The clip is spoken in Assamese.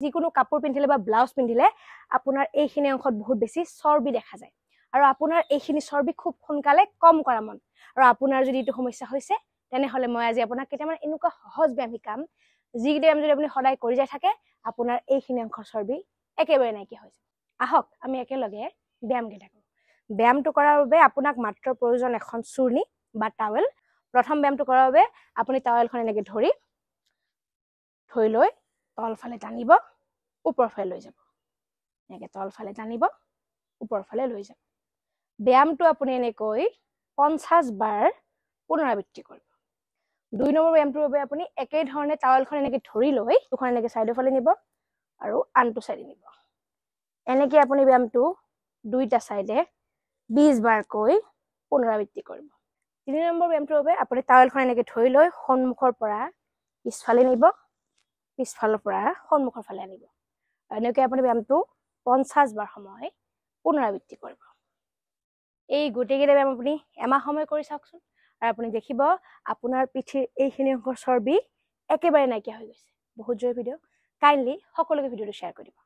যিকোনো কাপোৰ পিন্ধিলে বা ব্লাউজ পিন্ধিলে আপোনাৰ এইখিনি অংশত বহুত বেছি চৰ্বি দেখা যায় আৰু আপোনাৰ এইখিনি চৰ্বি খুব সোনকালে কম কৰা মন আৰু আপোনাৰ যদি এইটো সমস্যা হৈছে তেনেহলে মই আজি আপোনাক কেইটামান এনেকুৱা সহজ ব্যায়াম শিকাম যি ব্যায়াম যদি আপুনি সদায় কৰি যাই থাকে আপোনাৰ এইখিনি অংশৰ চৰ্বি একেবাৰে নাইকিয়া হৈ যাব আহক আমি একেলগে ব্যায়াম কেইটা কৰো ব্যায়ামটো কৰাৰ বাবে আপোনাক মাত্ৰ প্ৰয়োজন এখন চুৰ্ণি বা টাৱেল প্ৰথম ব্যায়ামটো কৰাৰ বাবে আপুনি টাৱেলখন এনেকৈ ধৰি লৈ তলফালে টানিব ওপৰ ফালে লৈ যাব এনেকৈ তলফালে টানিব ওপৰ ফালে লৈ যাব ব্যায়ামটো আপুনি এনেকৈ 50 বাৰ পুনৰাবৃত্তি কৰিব 2 নম্বৰ ব্যায়ামটোৰ বাবে আপুনি একেই ধৰণে টাৱেলখন এনেকৈ ধৰি লৈ দুখন এনেকৈ সাইডৰ ফালে নিব আৰু আনটো সাইডে নিব এনেকৈ আপুনি ব্যায়ামটো দুইটা সাইডে 20 বাৰকৈ পুনৰাবৃত্তি কৰিব 3 নম্বৰ ব্যায়ামটোৰ বাবে আপুনি টাৱেলখন এনেকৈ ধৰি লৈ সন্মুখৰ পৰা পিছফালে নিব পিছফালৰ পৰা সন্মুখৰ ফালে আনিব এনেকৈ আপুনি ব্যায়ামটো 50 বাৰ সময় পুনৰাবৃত্তি কৰিব এই গোটেইকেইটা ব্যায়াম আপুনি এমাহ সময় কৰি চাওকচোন আৰু আপুনি দেখিব আপোনাৰ পিঠিৰ এইখিনি অংশৰ চৰ্বি একেবাৰে নাইকিয়া হৈ গৈছে বহুত জৰুৰী ভিডিঅ' কাইণ্ডলি সকলোকে ভিডিঅ'টো শ্বেয়াৰ কৰিব